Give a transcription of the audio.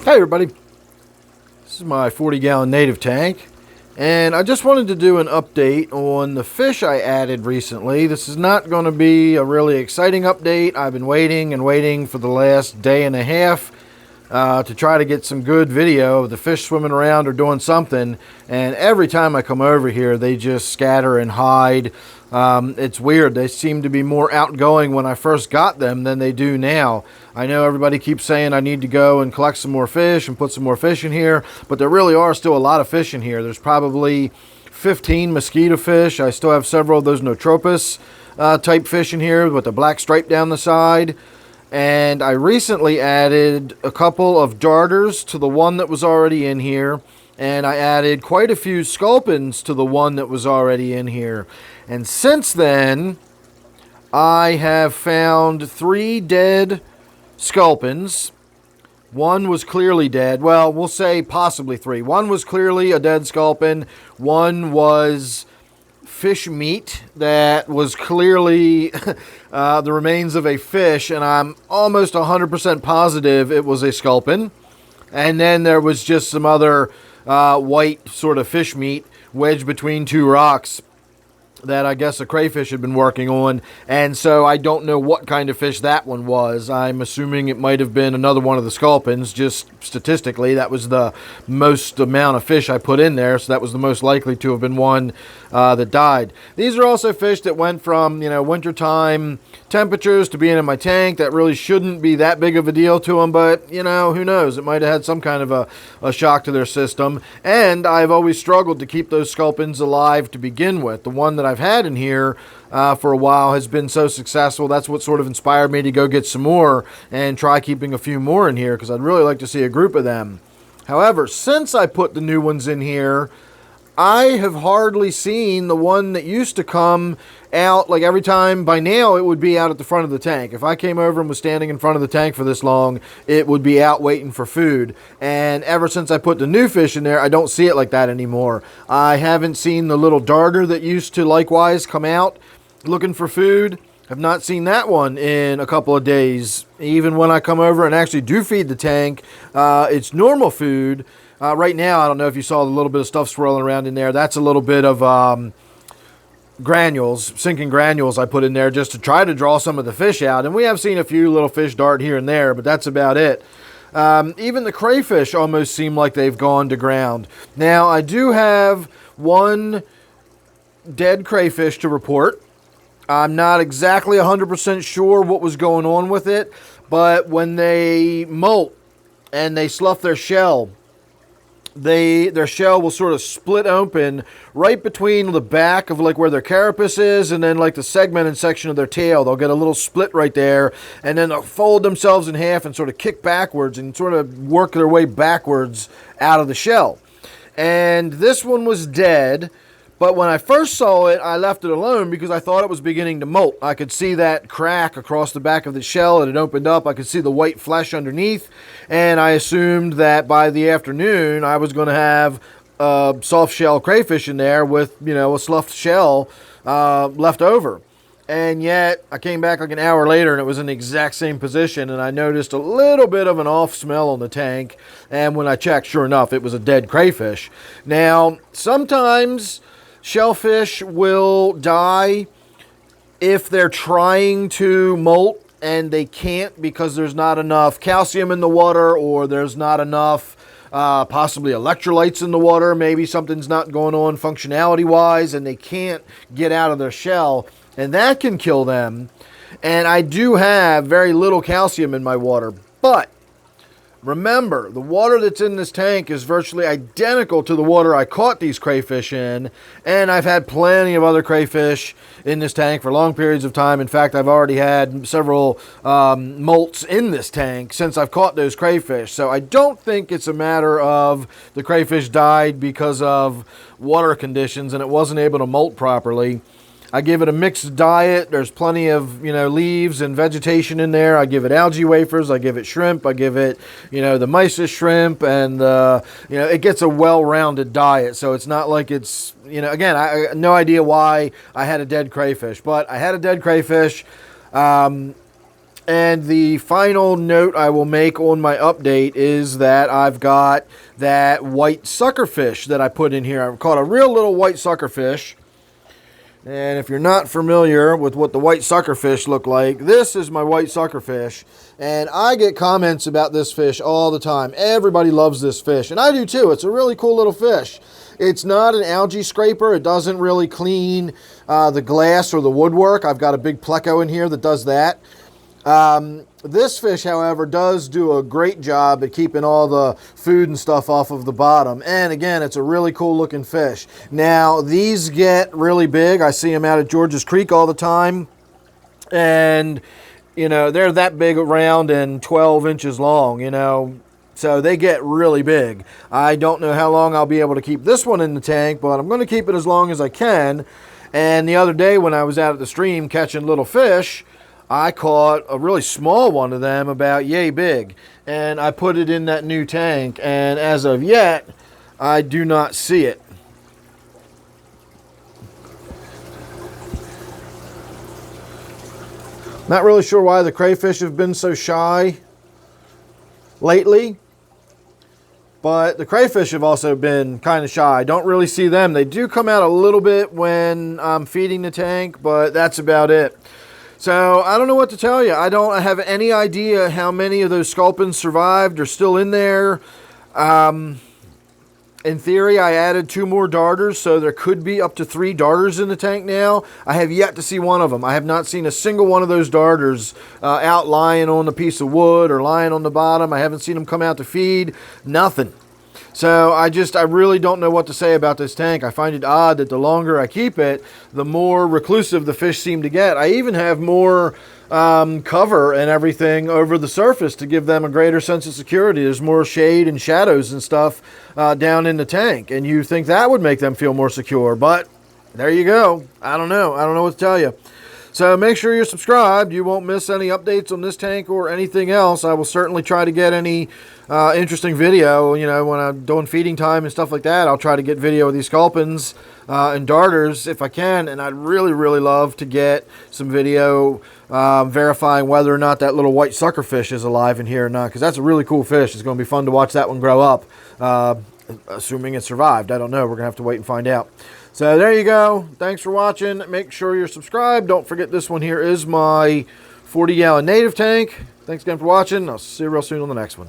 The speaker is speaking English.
Hey everybody, this is my 40-gallon native tank, and I just wanted to do an update on the fish I added recently. This is not going to be a really exciting update. I've been waiting and waiting for the last day and a half to try to get some good video of the fish swimming around or doing something, and every time I come over here they just scatter and hide. It's weird. They seem to be more outgoing when I first got them than they do now. I know everybody keeps saying I need to go and collect some more fish and put some more fish in here, but there really are still a lot of fish in here. There's probably 15 mosquito fish. I still have several of those Notropus type fish in here with the black stripe down the side. And I recently added a couple of darters to the one that was already in here. And I added quite a few sculpins to the one that was already in here. And since then, I have found 3 dead sculpins. One was clearly dead. Well, we'll say possibly 3. One was clearly a dead sculpin. One was fish meat that was clearly the remains of a fish, and I'm almost 100% positive it was a sculpin. And then there was just some other white sort of fish meat wedged between 2 rocks that I guess a crayfish had been working on, and so I don't know what kind of fish that one was. I'm assuming it might have been another one of the sculpins. Just statistically, that was the most amount of fish I put in there, so that was the most likely to have been one that died. These are also fish that went from, wintertime temperatures to being in my tank. That really shouldn't be that big of a deal to them, but, who knows? It might have had some kind of a shock to their system, and I've always struggled to keep those sculpins alive to begin with. The one that I've had in here for a while has been so successful. That's what sort of inspired me to go get some more and try keeping a few more in here, because I'd really like to see a group of them. However, since I put the new ones in here, I have hardly seen the one that used to come out. Like every time, by now it would be out at the front of the tank. If I came over and was standing in front of the tank for this long, it would be out waiting for food. And ever since I put the new fish in there, I don't see it like that anymore. I haven't seen the little darter that used to likewise come out looking for food. I've not seen that one in a couple of days. Even when I come over and actually do feed the tank, it's normal food. Right now, I don't know if you saw the little bit of stuff swirling around in there. That's a little bit of granules, sinking granules I put in there just to try to draw some of the fish out. And we have seen a few little fish dart here and there, but that's about it. Even the crayfish almost seem like they've gone to ground. Now, I do have one dead crayfish to report. I'm not exactly 100% sure what was going on with it, but when they molt and they slough their shell, their shell will sort of split open right between the back of like where their carapace is and then like the segmented section of their tail. They'll get a little split right there, and then they'll fold themselves in half and sort of kick backwards and sort of work their way backwards out of the shell. And this one was dead, but when I first saw it, I left it alone because I thought it was beginning to molt. I could see that crack across the back of the shell. It had opened up. I could see the white flesh underneath, and I assumed that by the afternoon I was going to have a soft shell crayfish in there with, a sloughed shell left over. And yet, I came back like an hour later and it was in the exact same position, and I noticed a little bit of an off smell on the tank, and when I checked, sure enough, it was a dead crayfish. Now, sometimes shellfish will die if they're trying to molt and they can't because there's not enough calcium in the water, or there's not enough possibly electrolytes in the water. Maybe something's not going on functionality wise and they can't get out of their shell, and that can kill them. And I do have very little calcium in my water, but remember, the water that's in this tank is virtually identical to the water I caught these crayfish in, and I've had plenty of other crayfish in this tank for long periods of time. In fact, I've already had several molts in this tank since I've caught those crayfish. So I don't think it's a matter of the crayfish died because of water conditions and it wasn't able to molt properly. I give it a mixed diet. There's plenty of, leaves and vegetation in there. I give it algae wafers. I give it shrimp. I give it, the mysis shrimp. And, it gets a well-rounded diet. So it's not like it's, again, I have no idea why I had a dead crayfish. But I had a dead crayfish. And the final note I will make on my update is that I've got that white suckerfish that I put in here. I've caught a real little white suckerfish. And if you're not familiar with what the white suckerfish look like, this is my white suckerfish. And I get comments about this fish all the time. Everybody loves this fish, and I do too. It's a really cool little fish. It's not an algae scraper. It doesn't really clean the glass or the woodwork. I've got a big pleco in here that does that. This fish, however, does do a great job at keeping all the food and stuff off of the bottom. And again, it's a really cool looking fish. Now, these get really big. I see them out at George's Creek all the time. And, you know, they're that big around and 12 inches long, you know. So they get really big. I don't know how long I'll be able to keep this one in the tank, but I'm going to keep it as long as I can. And the other day when I was out at the stream catching little fish, I caught a really small one of them, about yay big, and I put it in that new tank, and as of yet, I do not see it. Not really sure why the crayfish have been so shy lately, but the crayfish have also been kind of shy. I don't really see them. They do come out a little bit when I'm feeding the tank, but that's about it. So I don't know what to tell you. I don't have any idea how many of those sculpins survived or still in there. In theory, I added 2 more darters, so there could be up to 3 darters in the tank now. I have yet to see one of them. I have not seen a single one of those darters out lying on a piece of wood or lying on the bottom. I haven't seen them come out to feed. Nothing. So I really don't know what to say about this tank. I find it odd that the longer I keep it, the more reclusive the fish seem to get. I even have more cover and everything over the surface to give them a greater sense of security. There's more shade and shadows and stuff down in the tank, and you think that would make them feel more secure, but there you go. I don't know what to tell you. So make sure you're subscribed. You won't miss any updates on this tank or anything else. I will certainly try to get any interesting video. You know, when I'm doing feeding time and stuff like that, I'll try to get video of these sculpins and darters if I can. And I'd really, really love to get some video verifying whether or not that little white suckerfish is alive in here or not, because that's a really cool fish. It's going to be fun to watch that one grow up, assuming it survived. I don't know. We're going to have to wait and find out. So there you go. Thanks for watching. Make sure you're subscribed. Don't forget, this one here is my 40-gallon native tank. Thanks again for watching. I'll see you real soon on the next one.